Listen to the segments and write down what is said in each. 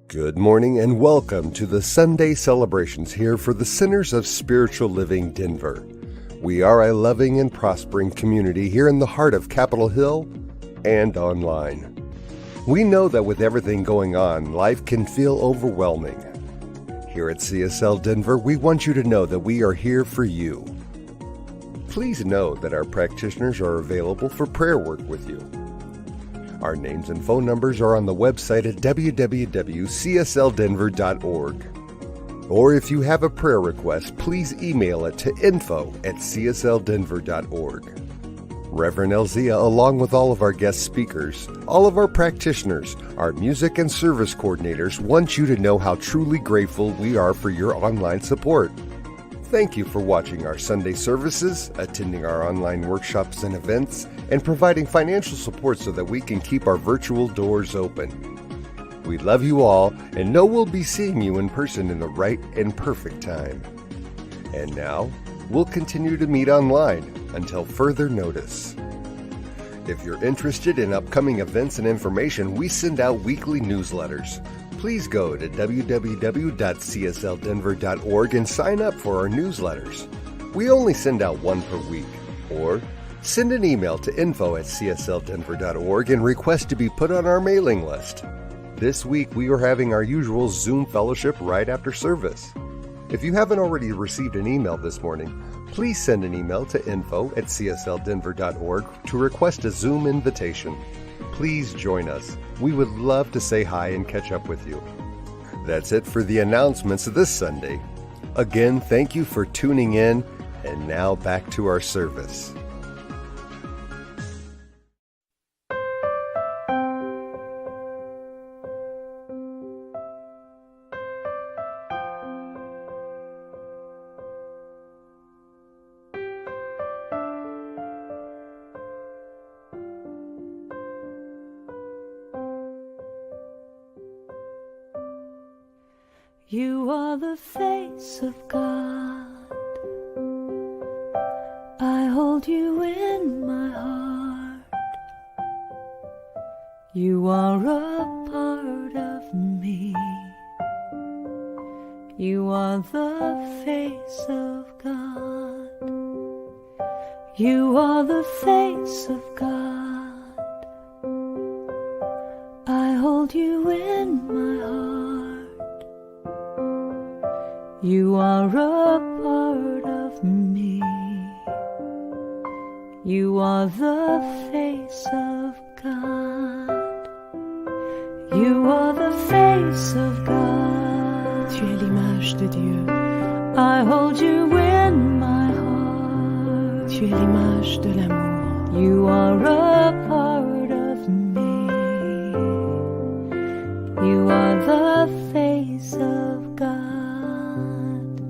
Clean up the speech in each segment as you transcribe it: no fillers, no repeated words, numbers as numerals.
Good morning and welcome to the Sunday celebrations here for the Centers of Spiritual Living Denver. We are a loving and prospering community here in the heart of Capitol Hill and online. We know that with everything going on, life can feel overwhelming. Here at CSL Denver, we want you to know that we are here for you. Please know that our practitioners are available for prayer work with you. Our names and phone numbers are on the website at www.csldenver.org. Or if you have a prayer request, please email it to info@csldenver.org. Reverend Elzia, along with all of our guest speakers, all of our practitioners, our music and service coordinators want you to know how truly grateful we are for your online support. Thank you for watching our Sunday services, attending our online workshops and events, and providing financial support so that we can keep our virtual doors open. We love you all and know we'll be seeing you in person in the right and perfect time. And now, we'll continue to meet online until further notice. If you're interested in upcoming events and information, we send out weekly newsletters. Please go to www.csldenver.org and sign up for our newsletters. We only send out one per week. Or send an email to info@csldenver.org and request to be put on our mailing list. This week we are having our usual Zoom fellowship right after service. If you haven't already received an email this morning, please send an email to info@csldenver.org to request a Zoom invitation. Please join us. We would love to say hi and catch up with you. That's it for the announcements this Sunday. Again, thank you for tuning in, and now back to our service. You are the face of God. I hold you in my heart. You are a part of me. You are the face of God. You are the face of God. I hold you in my heart. You are a part of me. You are the face of God. You are the face of God. Tu es l'image de Dieu. I hold you in my heart. Tu es l'image de l'amour. You are a part of me. You are the face of God.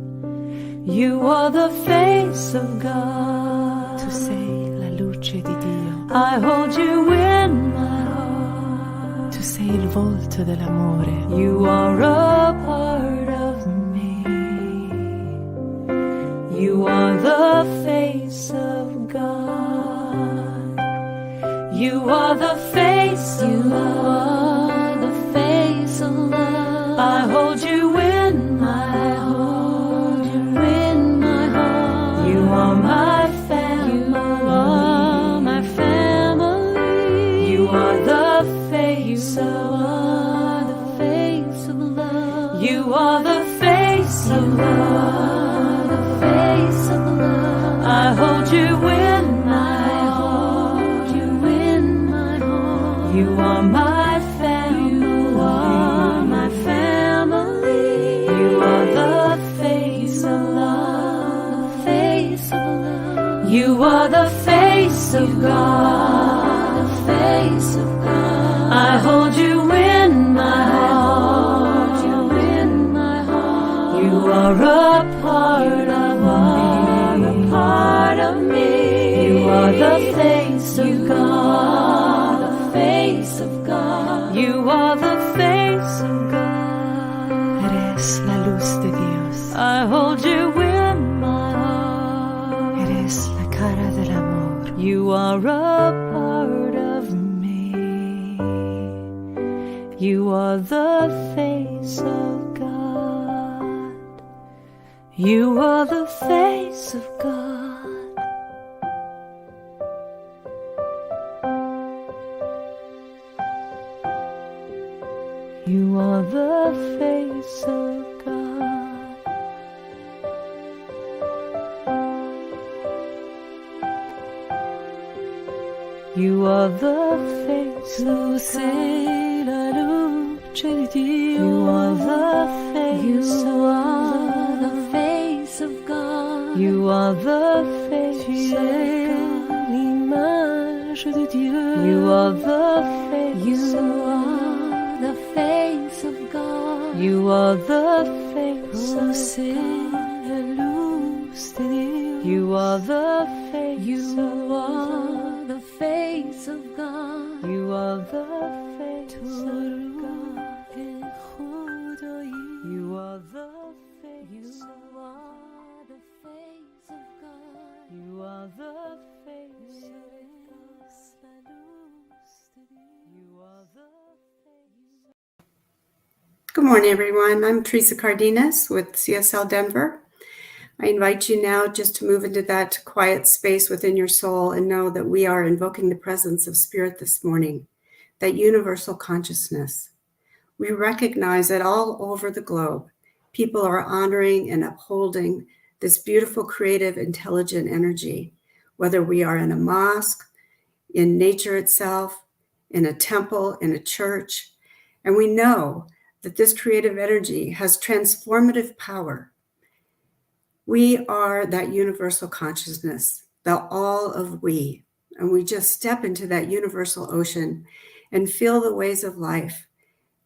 You are the face of God. Tu sei la luce di Dio. I hold you in my heart. Tu sei il volto dell'amore. You are a part of me. You are the face of God. You are the face of love. You are the face of love. I hold you in my heart. You are my family. You are my family. You are the face of love. The face of love. You are the face of love. The face of love. I You are the face of God, the face of God. I hold you in my heart, you are a part of me, You are the face of God, the face of God. You are the face of God. Eres la luz de Dios. I hold you in my heart. Eres la cara del amor. You are a part of me. You are the face of God. You are the face of God. You are the face of God. You are the face of God. C'est la luce de Dios. You are the face You of are God. the face of God. You are the face Tu of es God. l'image de Dieu. You are the face You of God. are the face of God. You are the face Oh, of c'est God. la luz de Dios. You are the face You of God. are the face of God. You are the face of God. You are the face of God. The face of God. You are the face of God. You are the face. Good morning, everyone. I'm Teresa Cardenas with CSL Denver. I invite you now just to move into that quiet space within your soul and know that we are invoking the presence of Spirit this morning, that universal consciousness. We recognize that all over the globe, people are honoring and upholding this beautiful, creative, intelligent energy, whether we are in a mosque, in nature itself, in a temple, in a church. And we know that this creative energy has transformative power. We are that universal consciousness, the all of we, and we just step into that universal ocean and feel the ways of life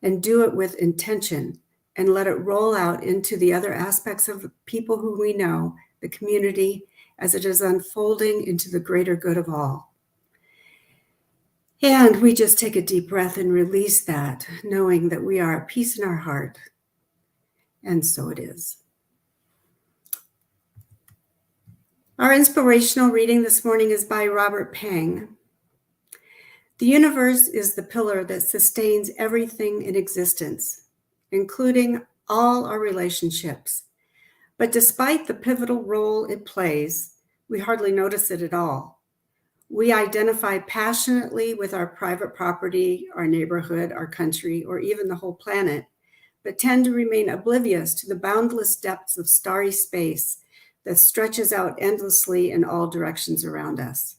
and do it with intention and let it roll out into the other aspects of the people who we know, the community, as it is unfolding into the greater good of all. And we just take a deep breath and release that, knowing that we are at peace in our heart. And so it is. Our inspirational reading this morning is by Robert Pang. The universe is the pillar that sustains everything in existence, including all our relationships. But despite the pivotal role it plays, we hardly notice it at all. We identify passionately with our private property, our neighborhood, our country, or even the whole planet, but tend to remain oblivious to the boundless depths of starry space that stretches out endlessly in all directions around us.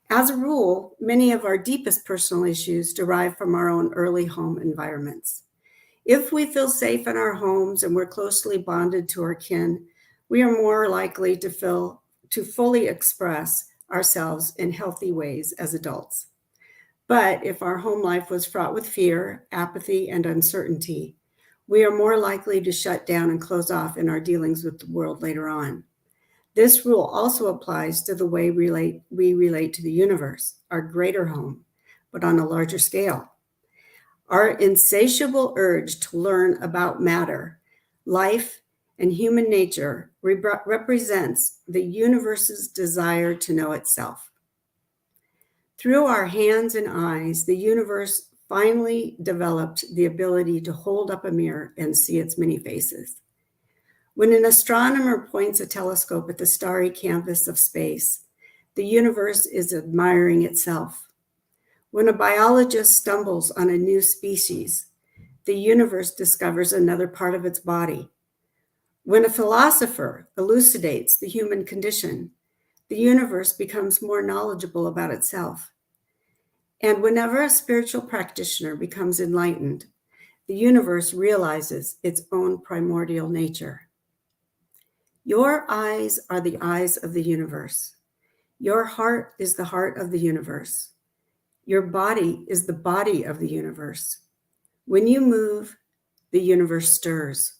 As a rule, many of our deepest personal issues derive from our own early home environments. If we feel safe in our homes and we're closely bonded to our kin, we are more likely to fully express ourselves in healthy ways as adults. But if our home life was fraught with fear, apathy, and uncertainty, we are more likely to shut down and close off in our dealings with the world later on. This rule also applies to the way we relate to the universe, our greater home, but on a larger scale. Our insatiable urge to learn about matter, life, and human nature represents the universe's desire to know itself. Through our hands and eyes, the universe finally developed the ability to hold up a mirror and see its many faces. When an astronomer points a telescope at the starry canvas of space, the universe is admiring itself. When a biologist stumbles on a new species, the universe discovers another part of its body. When a philosopher elucidates the human condition, the universe becomes more knowledgeable about itself. And whenever a spiritual practitioner becomes enlightened, the universe realizes its own primordial nature. Your eyes are the eyes of the universe. Your heart is the heart of the universe. Your body is the body of the universe. When you move, the universe stirs.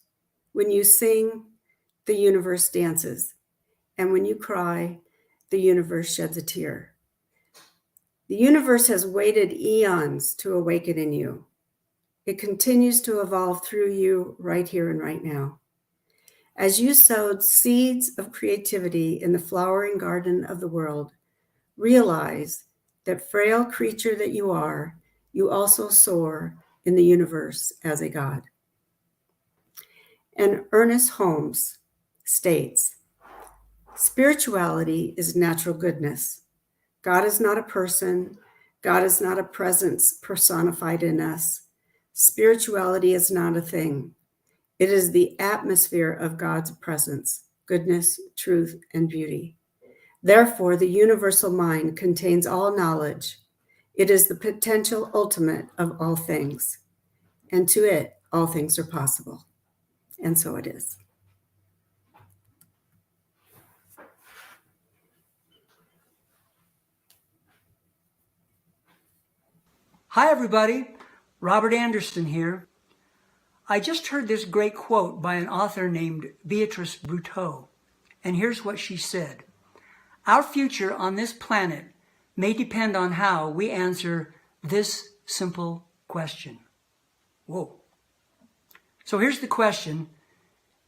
When you sing, the universe dances. And when you cry, the universe sheds a tear. The universe has waited eons to awaken in you. It continues to evolve through you right here and right now. As you sowed seeds of creativity in the flowering garden of the world, realize that frail creature that you are, you also soar in the universe as a God. And Ernest Holmes states, spirituality is natural goodness. God is not a person. God is not a presence personified in us. Spirituality is not a thing. It is the atmosphere of God's presence, goodness, truth, and beauty. Therefore, the universal mind contains all knowledge. It is the potential ultimate of all things. And to it, all things are possible. And so it is. Hi, everybody. Robert Anderson here. I just heard this great quote by an author named Beatrice Brutteau, and here's what she said. Our future on this planet may depend on how we answer this simple question. Whoa. So here's the question,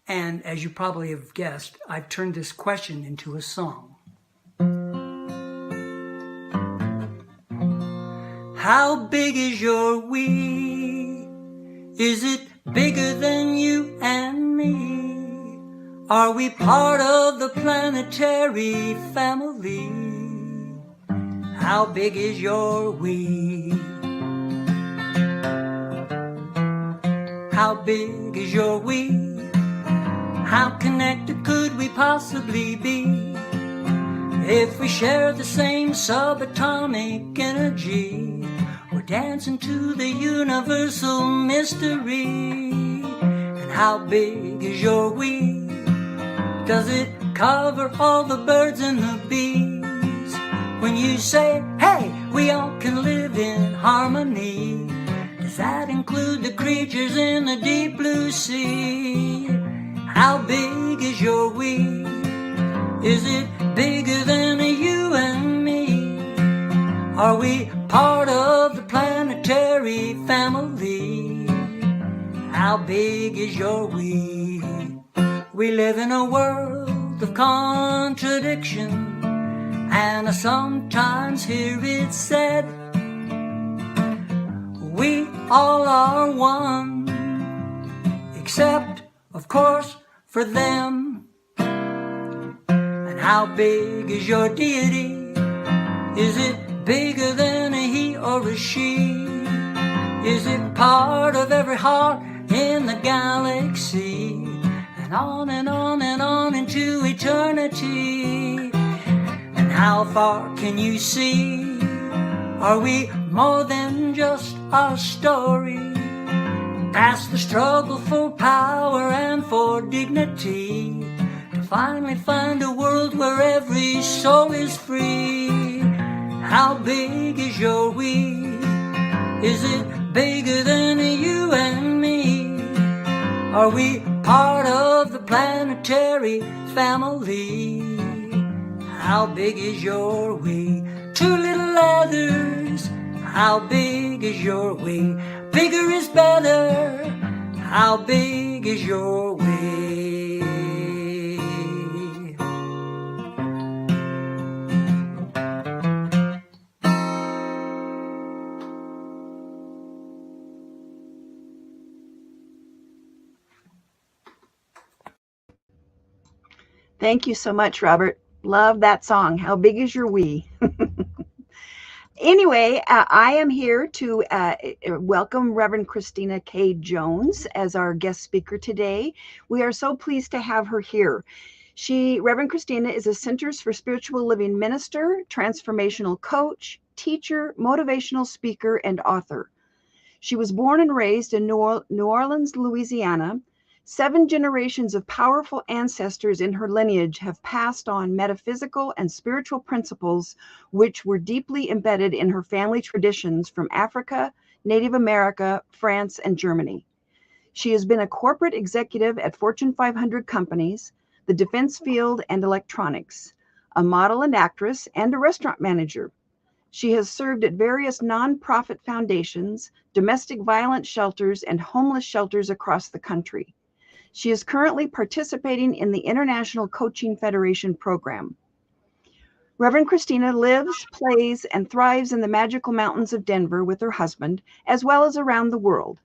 and as you probably have guessed, I've turned this question into a song. How big is your we? Is it bigger than you and me? Are we part of the planetary family? How big is your we? How big is your we? How connected could we possibly be if we share the same subatomic energy? We're dancing to the universal mystery. And how big is your we? Does it cover all the birds and the bees? When you say, hey, we all can live in harmony, does that include the creatures in the deep blue sea? How big is your we? Is it bigger than you and me? Are we part of the planetary family? How big is your we? We live in a world of contradiction, and I sometimes hear it said, we all are one, except, of course, for them. And how big is your deity? Is it bigger than a he or a she? Is it part of every heart in the galaxy? And on and on and on into eternity. And how far can you see? Are we more than just a story? Past the struggle for power and for dignity, to finally find a world where every soul is free. How big is your we? Is it bigger than you and me? Are we part of the planetary family? How big is your we? Two little leathers. How big is your we? Bigger is better. How big is your we? Thank you so much, Robert. Love that song. How big is your we? Anyway, I am here to welcome Reverend Christina K. Jones as our guest speaker today. We are so pleased to have her here. Reverend Christina is a Centers for Spiritual Living minister, transformational coach, teacher, motivational speaker, and author. She was born and raised in New Orleans, Louisiana, 7 generations of powerful ancestors in her lineage have passed on metaphysical and spiritual principles which were deeply embedded in her family traditions from Africa, Native America, France, and Germany. She has been a corporate executive at Fortune 500 companies, the defense field, and electronics, a model and actress, and a restaurant manager. She has served at various nonprofit foundations, domestic violence shelters, and homeless shelters across the country. She is currently participating in the International Coaching Federation program. Reverend Christina lives, plays, and thrives in the magical mountains of Denver with her husband, as well as around the world.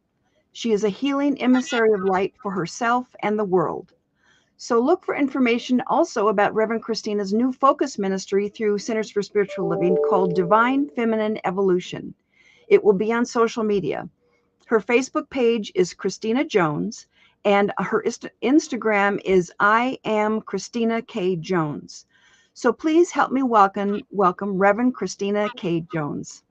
She is a healing emissary of light for herself and the world. So look for information also about Reverend Christina's new focus ministry through Centers for Spiritual Living called Divine Feminine Evolution. It will be on social media. Her Facebook page is Christina Jones, and her Instagram is I am Christina K. Jones. So please help me welcome Reverend Christina K. Jones.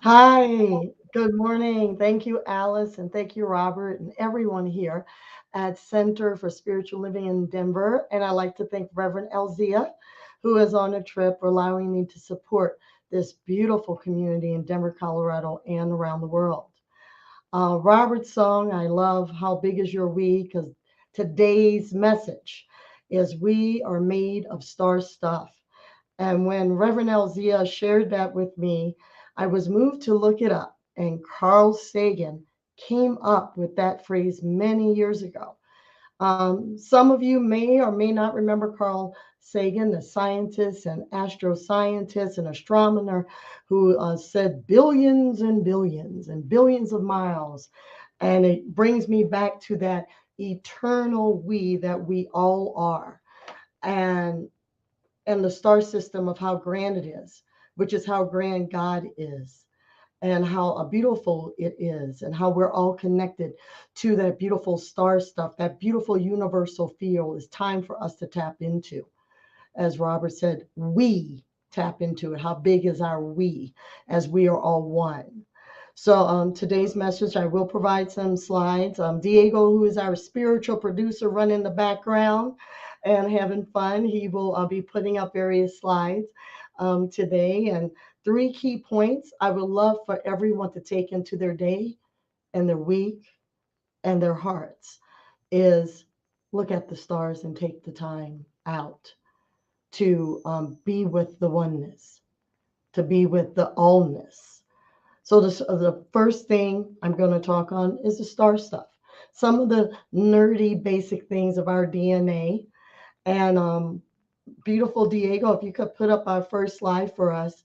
Hi, good morning. Thank you, Alice, and thank you, Robert, and everyone here at Center for Spiritual Living in Denver. And I'd like to thank Reverend Elzia, who is on a trip, for allowing me to support this beautiful community in Denver, Colorado, and around the world. Robert's song, I love How Big Is Your We, because today's message is we are made of star stuff. And when Reverend Elzia shared that with me, I was moved to look it up. And Carl Sagan came up with that phrase many years ago. Some of you may or may not remember Carl Sagan, the scientist and astroscientist and astronomer who said billions and billions and billions of miles. And it brings me back to that eternal we that we all are. And the star system of how grand it is, which is how grand God is, and how beautiful it is, and how we're all connected to that beautiful star stuff, that beautiful universal field. Is time for us to tap into. As Robert said, we tap into it. How big is our we, as we are all one? So today's message, I will provide some slides. Diego, who is our spiritual producer, running the background and having fun. He will be putting up various slides today. And 3 key points I would love for everyone to take into their day and their week and their hearts is look at the stars and take the time out to be with the oneness, to be with the allness. So the first thing I'm going to talk on is the star stuff. Some of the nerdy basic things of our DNA. And beautiful Diego, if you could put up our first slide for us.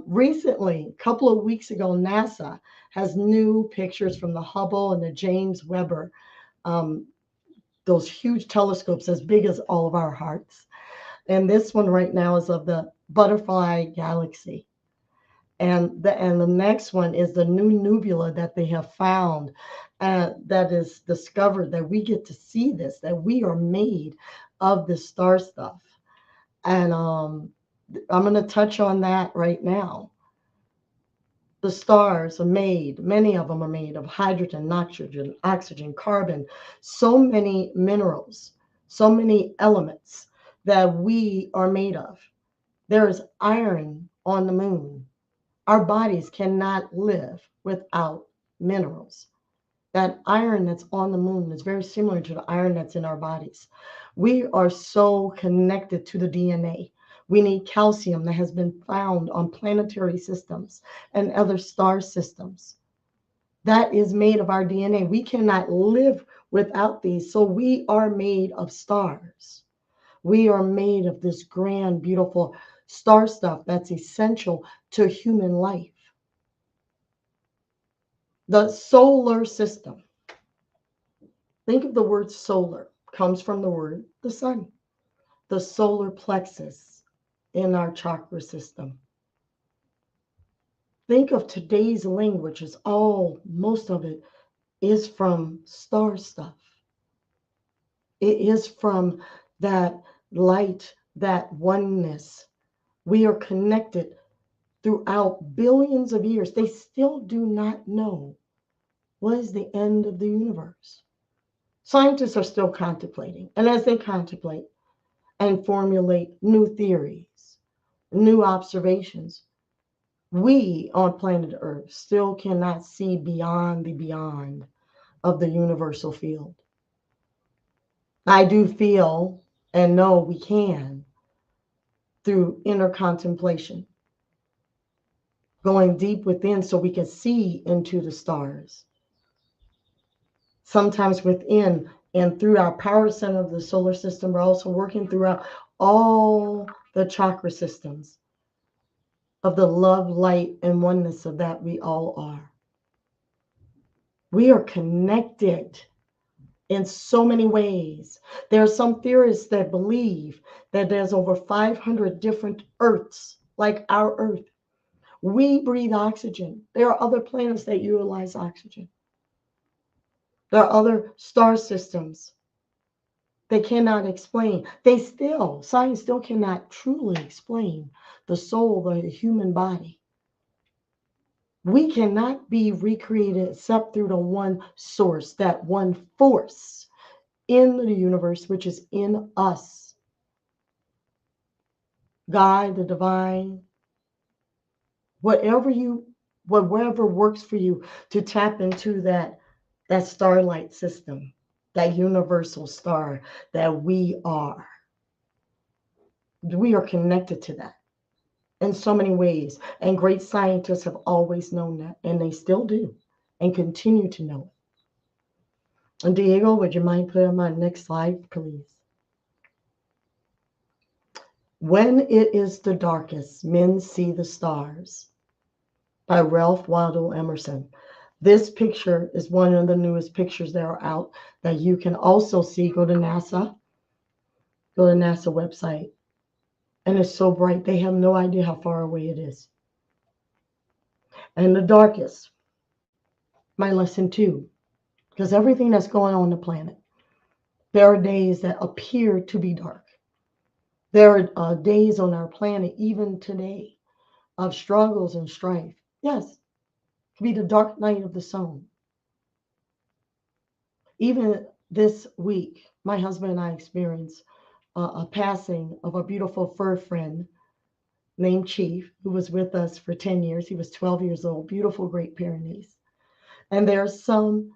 Recently, a couple of weeks ago, NASA has new pictures from the Hubble and the James Webb, those huge telescopes as big as all of our hearts. And this one right now is of the Butterfly Galaxy. And the next one is the new nebula that they have found, that is discovered, that we get to see this, that we are made of the star stuff. And I'm going to touch on that right now. The stars are made, many of them are made of hydrogen, nitrogen, oxygen, carbon, so many minerals, so many elements that we are made of. There is iron on the moon. Our bodies cannot live without minerals. That iron that's on the moon is very similar to the iron that's in our bodies. We are so connected to the DNA. We need calcium that has been found on planetary systems and other star systems. That is made of our DNA. We cannot live without these. So we are made of stars. We are made of this grand, beautiful star stuff that's essential to human life. The solar system. Think of the word solar. Comes from the word the sun. The solar plexus in our chakra system. Think of today's language as most of it is from star stuff. It is from that light, that oneness. We are connected throughout billions of years. They still do not know what is the end of the universe. Scientists are still contemplating. And as they contemplate and formulate new theories, new observations, we on planet Earth still cannot see beyond the beyond of the universal field. I do feel and know we can through inner contemplation, going deep within so we can see into the stars. Sometimes within and through our power center of the solar system, we're also working throughout all the chakra systems of the love, light, and oneness of that we all are. We are connected in so many ways. There are some theorists that believe that there's over 500 different Earths, like our Earth. We breathe oxygen. There are other planets that utilize oxygen. There are other star systems they cannot explain. Science still cannot truly explain the soul, the human body. We cannot be recreated except through the one source, that one force in the universe, which is in us. God, the divine, whatever works for you to tap into that starlight system, that universal star that we are. We are connected to that in so many ways. And great scientists have always known that, and they still do and continue to know it. And Diego, would you mind putting on my next slide, please? When it is the darkest, men see the stars, by Ralph Waldo Emerson. This picture is one of the newest pictures that are out that you can also see. Go to NASA website. And it's so bright, they have no idea how far away it is. And the darkest, my lesson 2, because everything that's going on the planet, there are days that appear to be dark. There are days on our planet, even today, of struggles and strife. Yes, it could be the dark night of the soul. Even this week, my husband and I experienced a passing of a beautiful fur friend named Chief, who was with us for 10 years. He was 12 years old, beautiful Great Pyrenees. And there are some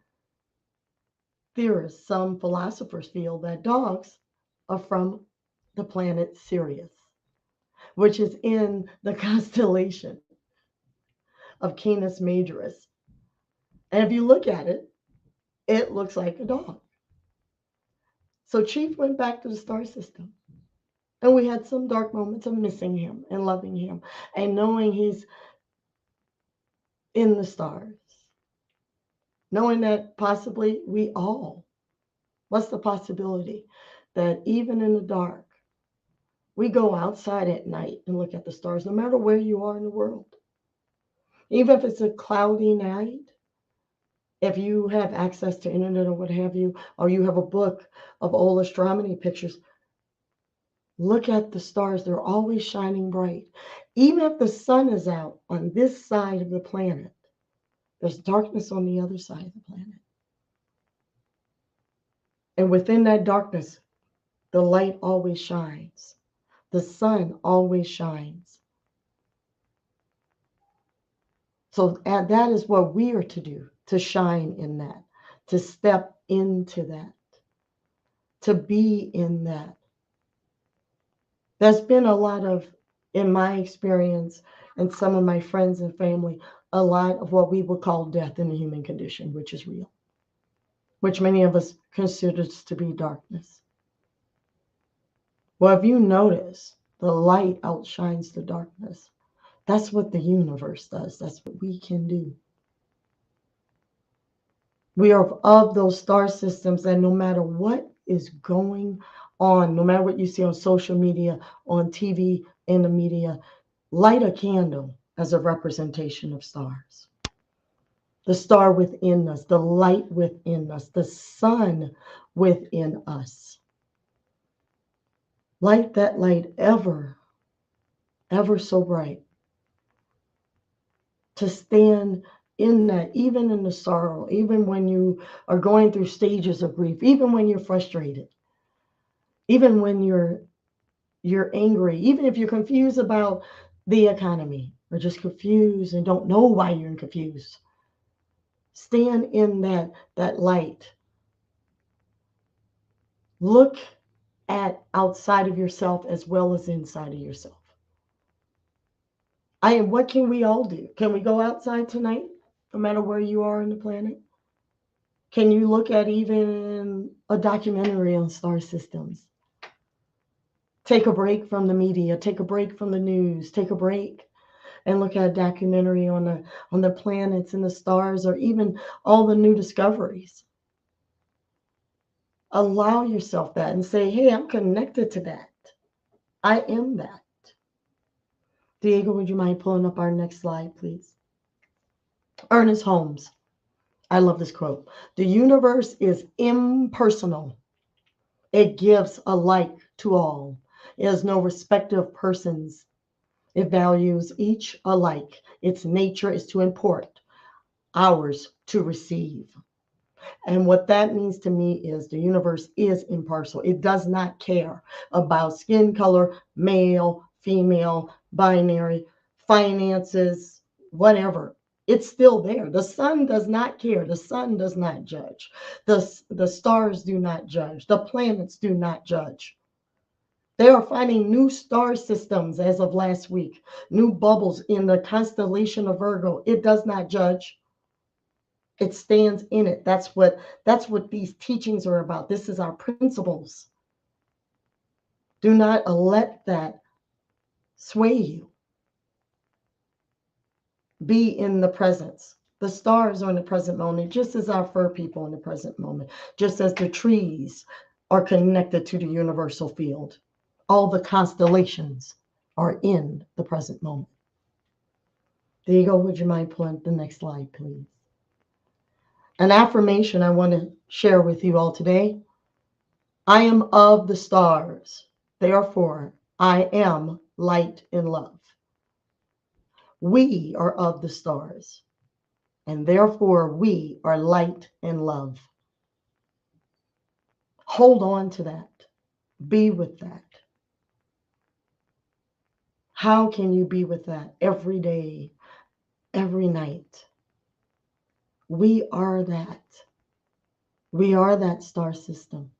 theorists, some philosophers feel that dogs are from the planet Sirius, which is in the constellation of Canis Majoris. And if you look at it, it looks like a dog. So Chief went back to the star system. And we had some dark moments of missing him and loving him and knowing he's in the stars. Knowing that possibly we all, what's the possibility that even in the dark, we go outside at night and look at the stars, no matter where you are in the world. Even if it's a cloudy night, if you have access to internet or what have you, or you have a book of old astronomy pictures, look at the stars. They're always shining bright. Even if the sun is out on this side of the planet, there's darkness on the other side of the planet. And within that darkness, the light always shines. The sun always shines. So that is what we are to do, to shine in that, to step into that, to be in that. There's been a lot of, in my experience and some of my friends and family, a lot of what we would call death in the human condition, which is real, which many of us consider to be darkness. Well, if you notice, the light outshines the darkness. That's what the universe does. That's what we can do. We are of those star systems that no matter what is going on, no matter what you see on social media, on TV, in the media, light a candle as a representation of stars. The star within us, the light within us, the sun within us. Light that light ever, ever so bright. To stand in that, even in the sorrow, even when you are going through stages of grief, even when you're frustrated, even when you're angry, even if you're confused about the economy or just confused and don't know why you're confused, stand in that light. Look at outside of yourself as well as inside of yourself. What can we all do? Can we go outside tonight, no matter where you are on the planet? Can you look at even a documentary on star systems? Take a break from the media, take a break from the news, take a break and look at a documentary on the planets and the stars, or even all the new discoveries. Allow yourself that and say, hey, I'm connected to that. I am that. Diego, would you mind pulling up our next slide, please? Ernest Holmes. I love this quote. The universe is impersonal. It gives alike to all. It has no respect of persons. It values each alike. Its nature is to import, ours to receive. And what that means to me is the universe is impartial. It does not care about skin color, male, female, binary, finances, whatever. It's still there. The sun does not care. The sun does not judge. The stars do not judge. The planets do not judge. They are finding new star systems as of last week, new bubbles in the constellation of Virgo. It does not judge. It stands in it. That's what these teachings are about. This is our principles. Do not let that sway you. Be in the presence. The stars are in the present moment, just as our fur people in the present moment, just as the trees are connected to the universal field. All the constellations are in the present moment. Diego, would you mind pulling the next slide, please? An affirmation I want to share with you all today. I am of the stars. Therefore, I am light and love. We are of the stars, and therefore we are light and love. Hold on to that. Be with that. How can you be with that every day, every night? We are that. We are that star system.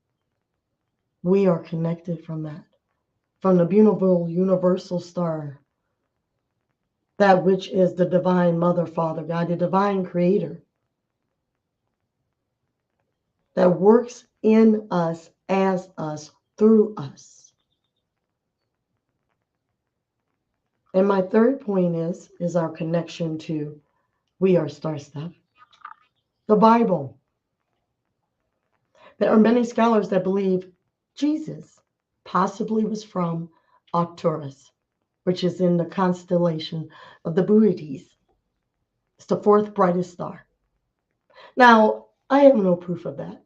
We are connected from that, from the beautiful universal star, that which is the divine mother, Father God, the divine creator that works in us, as us, through us. And my third point is our connection to we are star stuff. The Bible. There are many scholars that believe Jesus possibly was from Arcturus, which is in the constellation of the Boötes. It's the fourth brightest star. Now, I have no proof of that.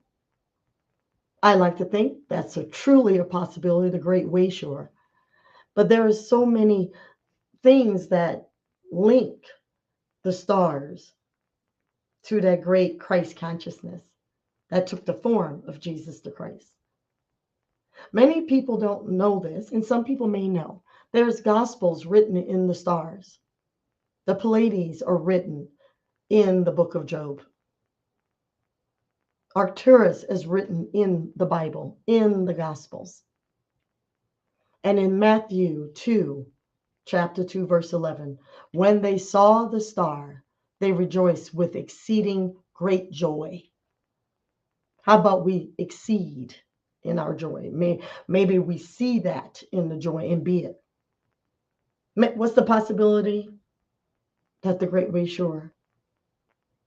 I like to think that's truly a possibility, the Great Wayshore. But there are so many things that link the stars to that great Christ consciousness that took the form of Jesus the Christ. Many people don't know this, and some people may know. There's gospels written in the stars. The Pleiades are written in the book of Job. Arcturus is written in the Bible, in the Gospels. And in Matthew 2, chapter 2, verse 11, when they saw the star, they rejoiced with exceeding great joy. How about we exceed in our joy? Maybe we see that in the joy and be it. What's the possibility that the Great Wayshore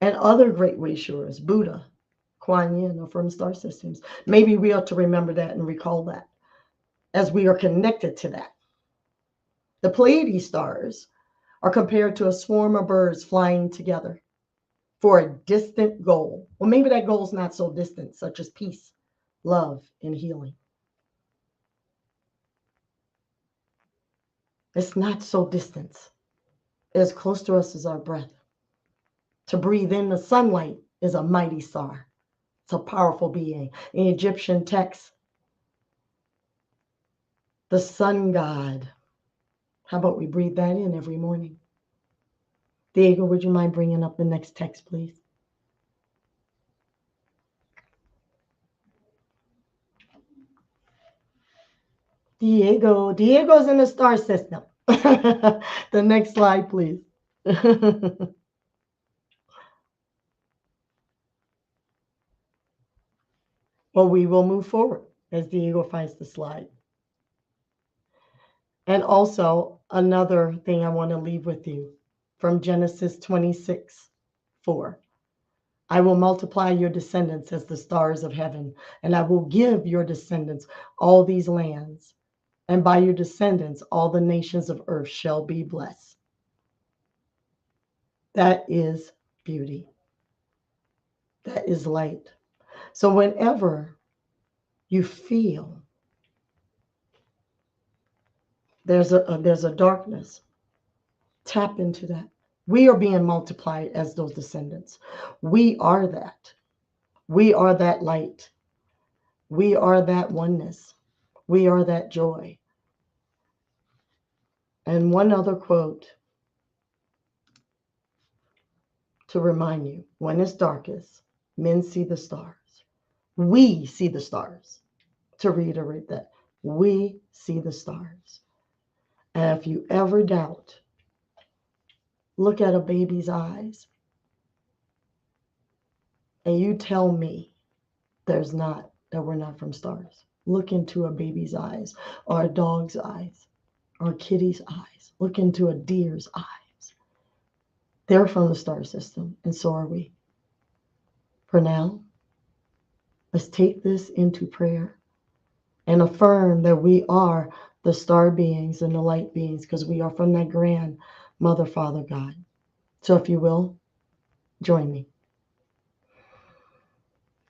and other Great Wayshores, Buddha, Kuan Yin, are from star systems? Maybe we ought to remember that and recall that as we are connected to that. The Pleiades stars are compared to a swarm of birds flying together for a distant goal. Well, maybe that goal is not so distant, such as peace, love, and healing. It's not so distant. As close to us as our breath. To breathe in the sunlight is a mighty star. It's a powerful being. In Egyptian texts, the sun god. How about we breathe that in every morning? Diego, would you mind bringing up the next text, please? Diego's in the star system. The next slide, please. Well, we will move forward as Diego finds the slide. And also, another thing I want to leave with you from Genesis 26:4. I will multiply your descendants as the stars of heaven, and I will give your descendants all these lands, and by your descendants all the nations of earth shall be blessed. That is beauty. That is light. So whenever you feel there's a darkness, tap into that. We are being multiplied as those descendants. We are that. We are that light. We are that oneness. We are that joy. And one other quote to remind you, when it's darkest, men see the stars. We see the stars. To reiterate that, we see the stars. And if you ever doubt, look at a baby's eyes and you tell me that we're not from stars. Look into a baby's eyes, or a dog's eyes, or a kitty's eyes. Look into a deer's eyes. They're from the star system, and so are we. For now, let's take this into prayer and affirm that we are the star beings and the light beings, because we are from that grand Mother, Father, God. So if you will, join me.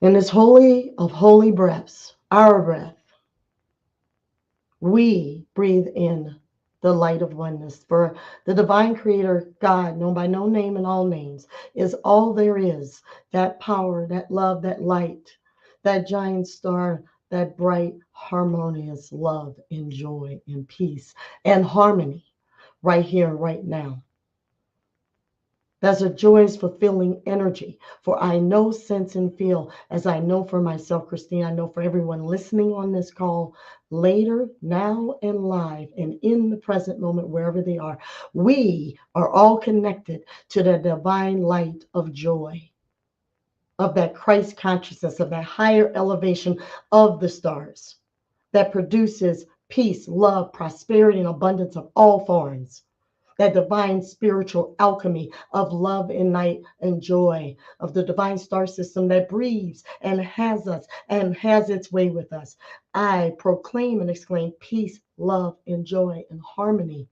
In this holy of holy breaths, our breath, we breathe in the light of oneness. For the divine creator, God, known by no name and all names, is all there is. That power, that love, that light, that giant star, that bright, harmonious love and joy and peace and harmony right here and right now. That's a joyous, fulfilling energy. For I know, sense, and feel, as I know for myself, Christina, I know for everyone listening on this call, later, now, and live, and in the present moment, wherever they are, we are all connected to the divine light of joy, of that Christ consciousness, of that higher elevation of the stars that produces peace, love, prosperity, and abundance of all forms. That divine spiritual alchemy of love and light and joy, of the divine star system that breathes and has us and has its way with us. I proclaim and exclaim peace, love, and joy and harmony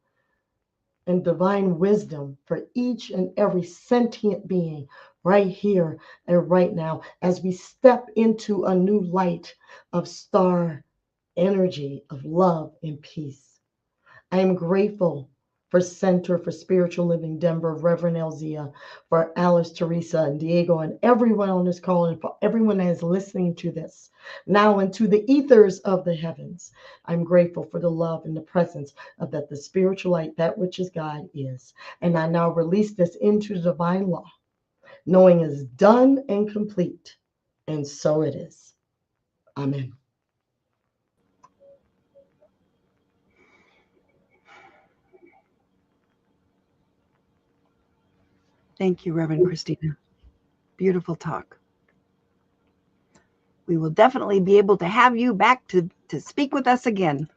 and divine wisdom for each and every sentient being right here and right now, as we step into a new light of star energy of love and peace. I am grateful for Center for Spiritual Living Denver, Reverend Elzia, for Alice, Teresa, and Diego, and everyone on this call, and for everyone that is listening to this now into the ethers of the heavens. I'm grateful for the love and the presence of that the spiritual light, that which is God, is. And I now release this into the divine law, knowing it is done and complete, and so it is. Amen. Thank you, Reverend Christina. Beautiful talk. We will definitely be able to have you back to speak with us again.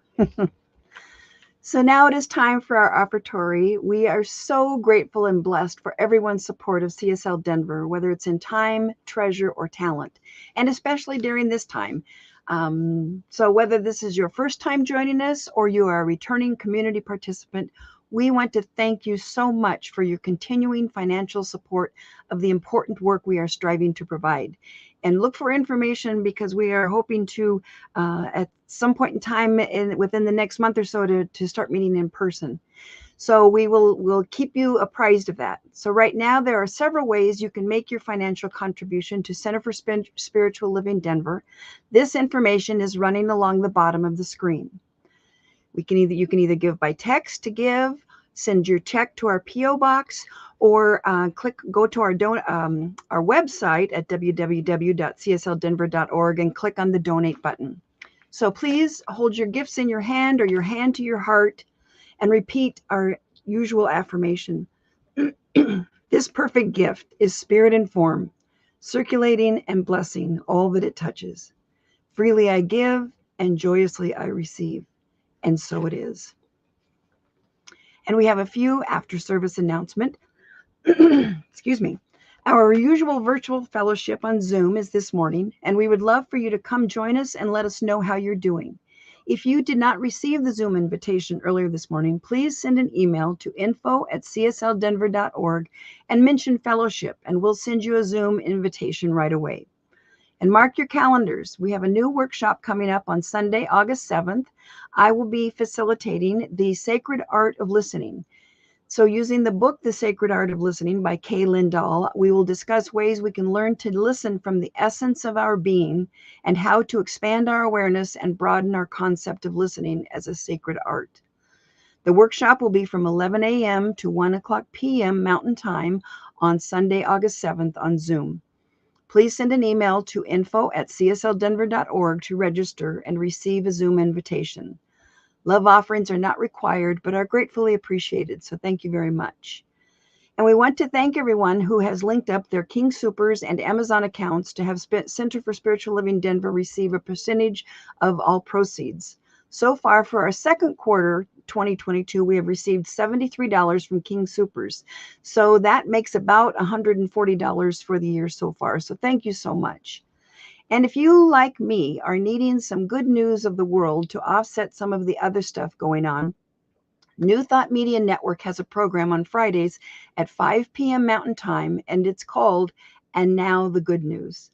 So now it is time for our offertory. We are so grateful and blessed for everyone's support of CSL Denver, whether it's in time, treasure, or talent, and especially during this time. So whether this is your first time joining us or you are a returning community participant, we want to thank you so much for your continuing financial support of the important work we are striving to provide. And look for information, because we are hoping to, at some point in time within the next month or so, to start meeting in person. So we'll keep you apprised of that. So right now, there are several ways you can make your financial contribution to Center for Spiritual Living Denver. This information is running along the bottom of the screen. You can either give by text to give, send your check to our PO box, or go to our website at www.csldenver.org and click on the donate button. So please hold your gifts in your hand or your hand to your heart and repeat our usual affirmation. This perfect gift is spirit and form, circulating and blessing all that it touches. Freely I give and joyously I receive. And so it is. And we have a few after service announcements. Excuse me. Our usual virtual fellowship on Zoom is this morning, and we would love for you to come join us and let us know how you're doing. If you did not receive the Zoom invitation earlier this morning, please send an email to info@csldenver.org and mention fellowship, and we'll send you a Zoom invitation right away. And mark your calendars. We have a new workshop coming up on Sunday, August 7th. I will be facilitating the Sacred Art of Listening. So using the book, The Sacred Art of Listening by Kay Lindahl, we will discuss ways we can learn to listen from the essence of our being and how to expand our awareness and broaden our concept of listening as a sacred art. The workshop will be from 11 a.m. to 1 p.m. Mountain Time on Sunday, August 7th on Zoom. Please send an email to info@csldenver.org to register and receive a Zoom invitation. Love offerings are not required, but are gratefully appreciated, so thank you very much. And we want to thank everyone who has linked up their King Soopers and Amazon accounts to have Center for Spiritual Living Denver receive a percentage of all proceeds. So far, for our second quarter 2022, we have received $73 from King Soopers. So that makes about $140 for the year so far. So thank you so much. And if you, like me, are needing some good news of the world to offset some of the other stuff going on, New Thought Media Network has a program on Fridays at 5 p.m. Mountain Time, and it's called And Now the Good News.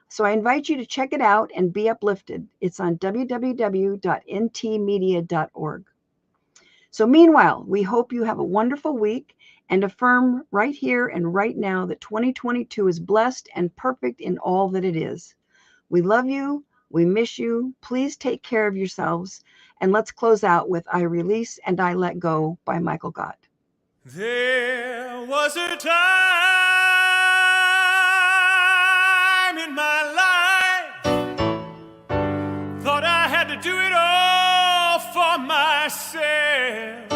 So I invite you to check it out and be uplifted. It's on www.ntmedia.org. So meanwhile, we hope you have a wonderful week and affirm right here and right now that 2022 is blessed and perfect in all that it is. We love you. We miss you. Please take care of yourselves. And let's close out with I Release and I Let Go by Michael Gott. There was a time in my life, thought I had to do it all for myself.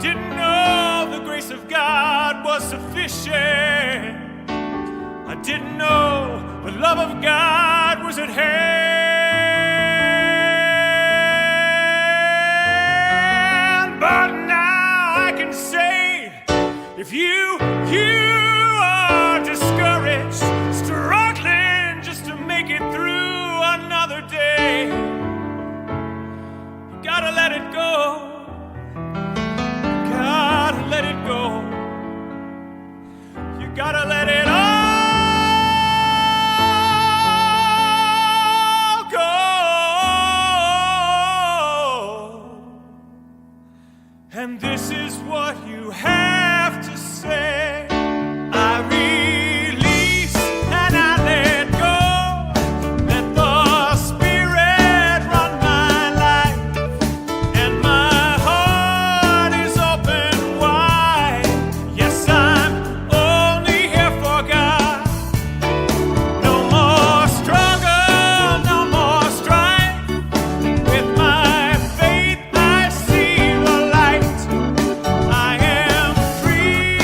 Didn't know the grace of God was sufficient. I didn't know the love of God was at hand. But now I can say, if you are discouraged, struggling just to make it through another day, you gotta let it go. You gotta let it go. You gotta let it all. And this is what you have to say. I release and I let go. Let the Spirit run my life. And my heart is open wide. Yes, I'm only here for God. No more struggle, no more strife. With my faith I see the light. I am free.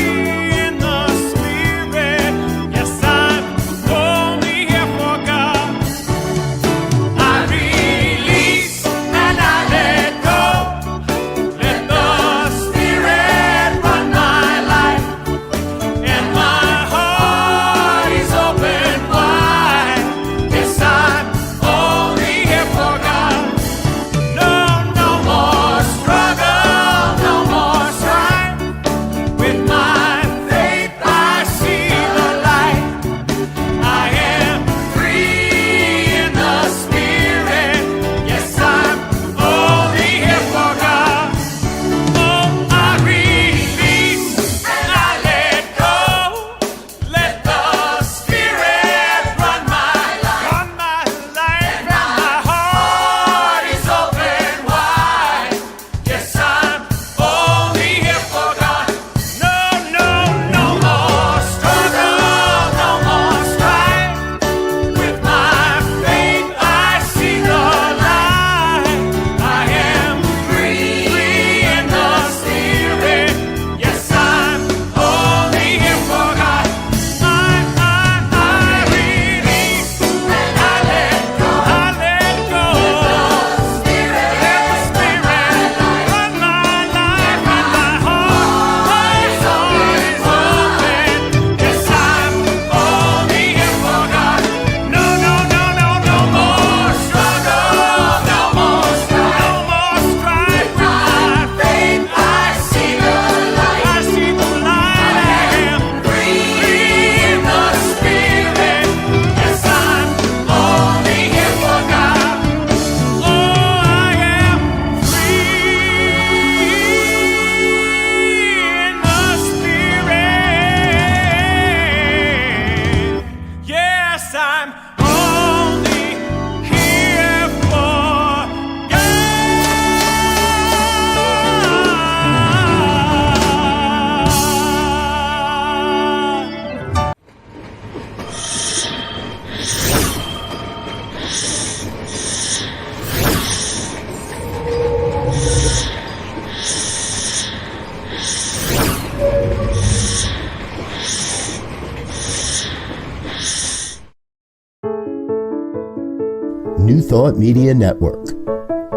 Thought Media Network.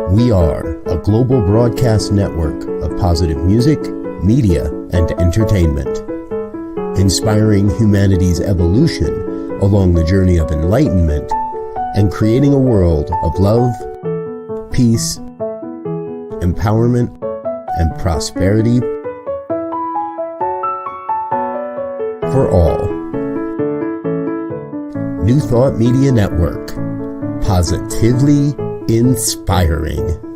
We are a global broadcast network of positive music, media, and entertainment, inspiring humanity's evolution along the journey of enlightenment and creating a world of love, peace, empowerment, and prosperity for all. New Thought Media Network. Positively inspiring.